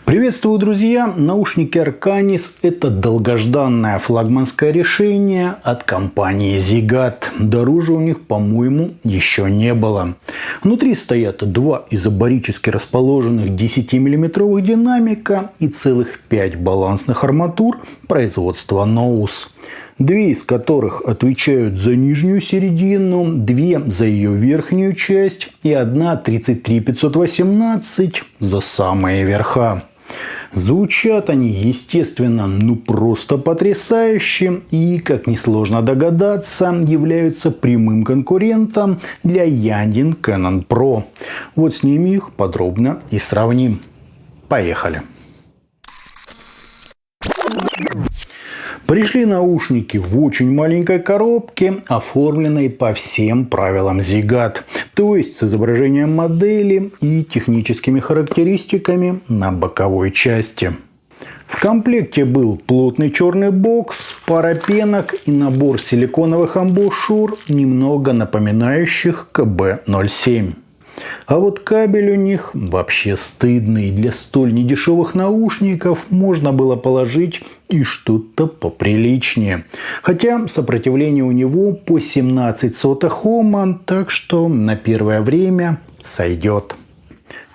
Приветствую, друзья! Наушники Arcanis – это долгожданное флагманское решение от компании Zigat. Дороже у них, по-моему, еще не было. Внутри стоят два изобарически расположенных 10-мм динамика и целых 5 балансных арматур производства Nouse. Две из которых отвечают за нижнюю середину, две за ее верхнюю часть и одна 33518 за самые верха. Звучат они, естественно, просто потрясающе и, как несложно догадаться, являются прямым конкурентом для Yandin Canon Pro. Вот с ними их подробно и сравним. Поехали! Пришли наушники в очень маленькой коробке, оформленной по всем правилам Zigat, то есть с изображением модели и техническими характеристиками на боковой части. В комплекте был плотный черный бокс, пара пенок и набор силиконовых амбушюр, немного напоминающих КБ-07. А вот кабель у них вообще стыдный. Для столь недешевых наушников можно было положить и что-то поприличнее. Хотя сопротивление у него по 17 сотых Ома, так что на первое время сойдет.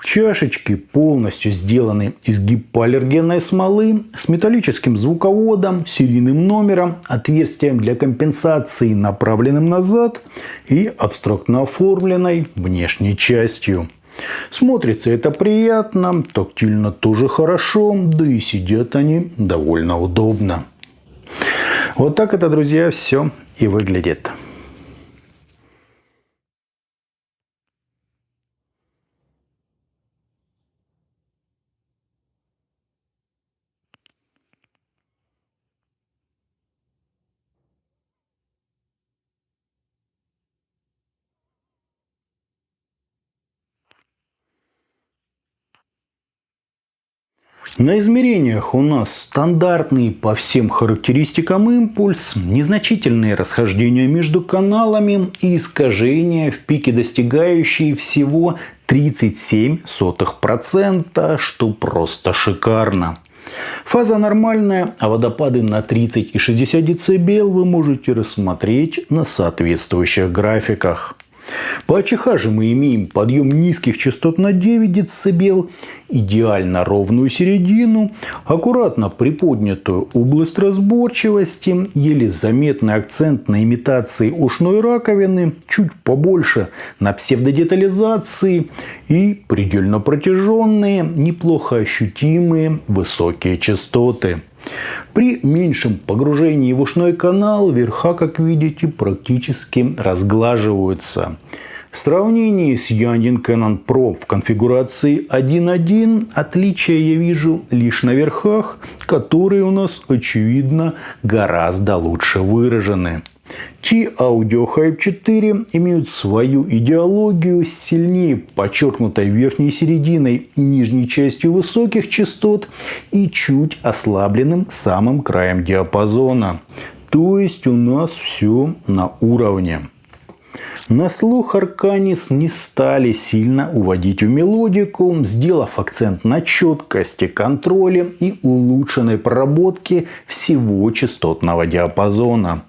Чашечки полностью сделаны из гипоаллергенной смолы с металлическим звуководом, серийным номером, отверстием для компенсации, направленным назад и абстрактно оформленной внешней частью. Смотрится это приятно, тактильно тоже хорошо, да и сидят они довольно удобно. Вот так это, друзья, все и выглядит. На измерениях у нас стандартный по всем характеристикам импульс, незначительные расхождения между каналами и искажения в пике, достигающие всего 0,37%, что просто шикарно. Фаза нормальная, а водопады на 30 и 60 дБ вы можете рассмотреть на соответствующих графиках. По АЧХ же мы имеем подъем низких частот на 9 дБ, идеально ровную середину, аккуратно приподнятую область разборчивости, еле заметный акцент на имитации ушной раковины, чуть побольше на псевдодетализации и предельно протяженные, неплохо ощутимые высокие частоты. При меньшем погружении в ушной канал верха, как видите, практически разглаживаются. В сравнении с Yandin Canon Pro в конфигурации 1.1 отличия я вижу лишь на верхах, которые у нас, очевидно, гораздо лучше выражены. T-Audio Hype 4 имеют свою идеологию с сильнее подчеркнутой верхней серединой и нижней частью высоких частот и чуть ослабленным самым краем диапазона. То есть у нас все на уровне. На слух Arcanis не стали сильно уводить в мелодику, сделав акцент на четкости, контроле и улучшенной проработке всего частотного диапазона.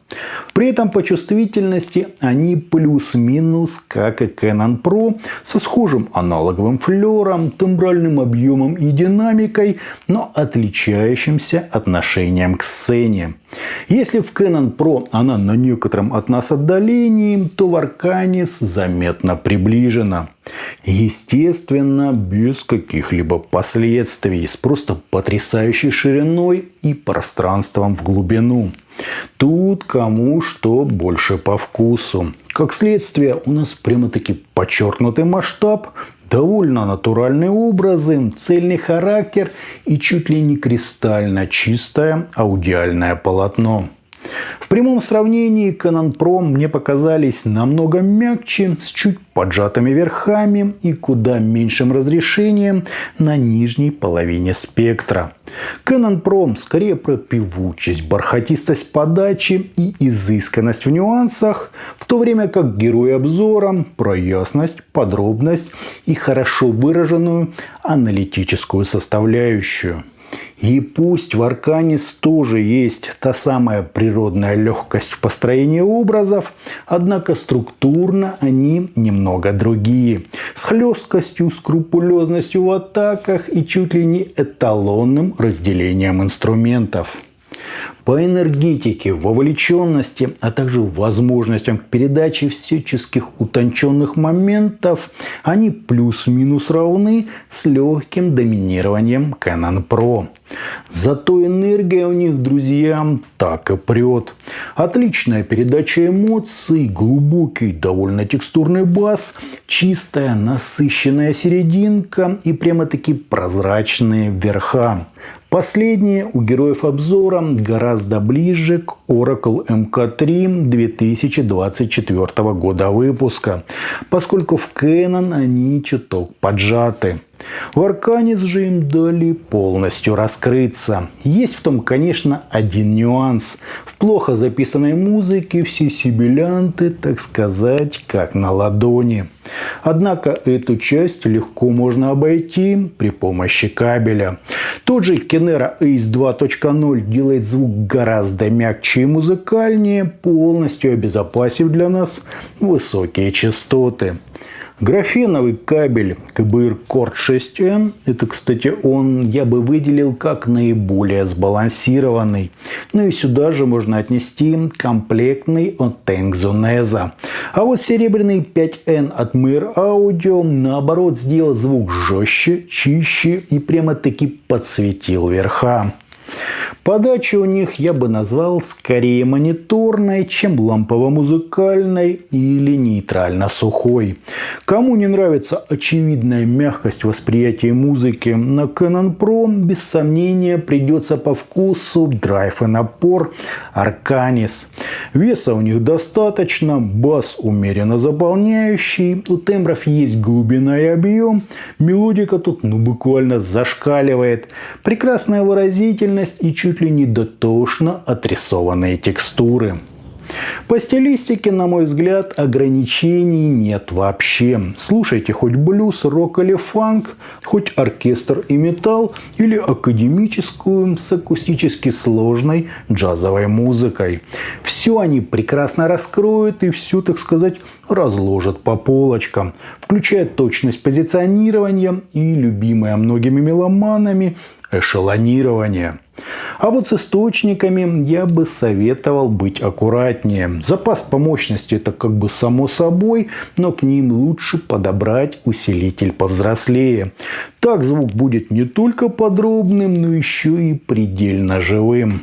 При этом по чувствительности они плюс-минус, как и Canon Pro, со схожим аналоговым флером, тембральным объемом и динамикой, но отличающимся отношением к сцене. Если в Canon Pro она на некотором от нас отдалении, то в Arcanis заметно приближена. Естественно, без каких-либо последствий, с просто потрясающей шириной и пространством в глубину. Тут кому что больше по вкусу. Как следствие, у нас прямо-таки подчеркнутый масштаб, довольно натуральные образы, цельный характер и чуть ли не кристально чистое аудиальное полотно. В прямом сравнении Canon Pro мне показались намного мягче, с чуть поджатыми верхами и куда меньшим разрешением на нижней половине спектра. Canon Pro скорее про певучесть, бархатистость подачи и изысканность в нюансах, в то время как герой обзора про ясность, подробность и хорошо выраженную аналитическую составляющую. И пусть в Arcanis тоже есть та самая природная легкость в построении образов, однако структурно они немного другие. С хлесткостью, скрупулезностью в атаках и чуть ли не эталонным разделением инструментов. По энергетике, вовлеченности, а также возможностям к передаче всяческих утонченных моментов они плюс-минус равны с легким доминированием Canon Pro. Зато энергия у них, друзья, так и прет. Отличная передача эмоций, глубокий, довольно текстурный бас, чистая, насыщенная серединка и прямо-таки прозрачные верха. Последние у героев обзора гораздо ближе к Oracle MK3 2024 года выпуска, поскольку в Canon они чуток поджаты. В Arcanis же им дали полностью раскрыться. Есть в том, конечно, один нюанс. В плохо записанной музыке все сибилянты, так сказать, как на ладони. Однако эту часть легко можно обойти при помощи кабеля. Тот же Kenera Ace 2.0 делает звук гораздо мягче и музыкальнее, полностью обезопасив для нас высокие частоты. Графеновый кабель КБР Cord 6N, это, кстати, я бы выделил как наиболее сбалансированный. Ну и сюда же можно отнести комплектный от Tengzu Neza. А вот серебряный 5N от Meyer Audio, наоборот, сделал звук жестче, чище и прямо-таки подсветил верха. Подача у них я бы назвал скорее мониторной, чем лампово-музыкальной или нейтрально-сухой. Кому не нравится очевидная мягкость восприятия музыки на Canon Pro, без сомнения придется по вкусу драйв и напор Arcanis. Веса у них достаточно, бас умеренно заполняющий, у тембров есть глубина и объем, мелодика тут буквально зашкаливает, прекрасная выразительность и чуть ли не дотошно отрисованные текстуры. По стилистике, на мой взгляд, ограничений нет вообще. Слушайте хоть блюз, рок или фанк, хоть оркестр и металл, или академическую с акустически сложной джазовой музыкой. Все они прекрасно раскроют и все, так сказать, разложат по полочкам, включая точность позиционирования и любимое многими меломанами эшелонирование. А вот с источниками я бы советовал быть аккуратнее. Запас по мощности это как бы само собой, но к ним лучше подобрать усилитель повзрослее. Так звук будет не только подробным, но еще и предельно живым.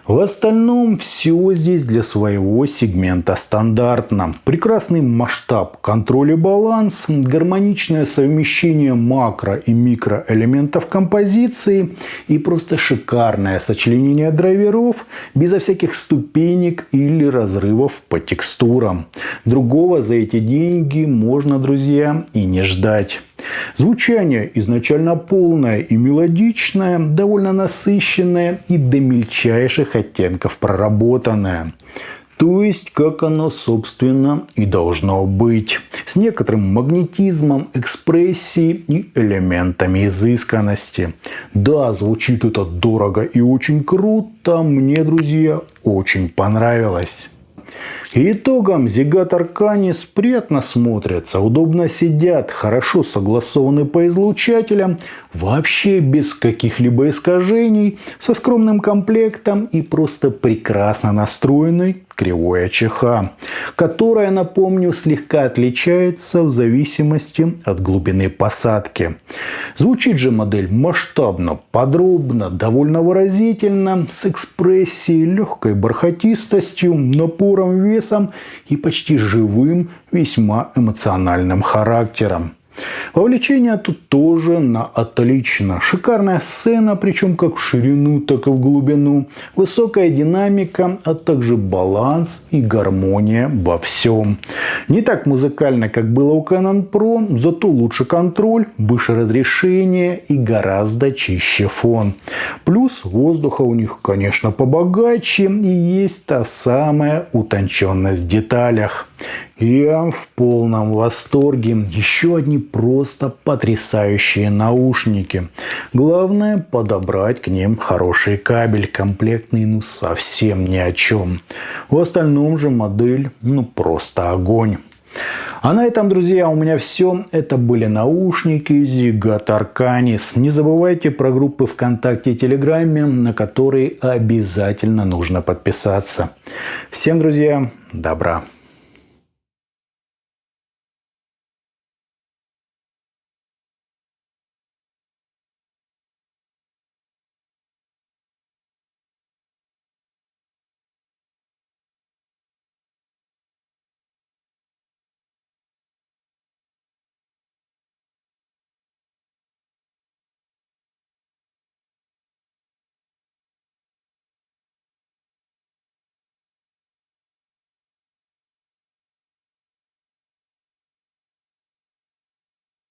В остальном все здесь для своего сегмента стандартно. Прекрасный масштаб, контроль и баланс, гармоничное совмещение макро и микроэлементов композиции и просто шикарное сочленение драйверов безо всяких ступенек или разрывов по текстурам. Другого за эти деньги можно, друзья, и не ждать. Звучание изначально полное и мелодичное, довольно насыщенное и до мельчайших оттенков проработанное. То есть, как оно, собственно, и должно быть. С некоторым магнетизмом, экспрессией и элементами изысканности. Да, звучит это дорого и очень круто. Мне, друзья, очень понравилось. Итогом Zigat Arcanis приятно смотрятся, удобно сидят, хорошо согласованы по излучателям, вообще без каких-либо искажений, со скромным комплектом и просто прекрасно настроенной кривой АЧХ, которая, напомню, слегка отличается в зависимости от глубины посадки. Звучит же модель масштабно, подробно, довольно выразительно, с экспрессией, легкой бархатистостью, напором, весом и почти живым, весьма эмоциональным характером. Вовлечение тут тоже на отлично. Шикарная сцена, причем как в ширину, так и в глубину. Высокая динамика, а также баланс и гармония во всем. Не так музыкально, как было у Canon Pro, зато лучше контроль, выше разрешение и гораздо чище фон. Плюс воздуха у них, конечно, побогаче и есть та самая утонченность в деталях. Я в полном восторге. Еще одни просто потрясающие наушники. Главное подобрать к ним хороший кабель. Комплектный совсем ни о чем. В остальном же модель просто огонь. А на этом, друзья, у меня все. Это были наушники Zigot Arcanis. Не забывайте про группы ВКонтакте и Телеграме, на которые обязательно нужно подписаться. Всем, друзья, добра.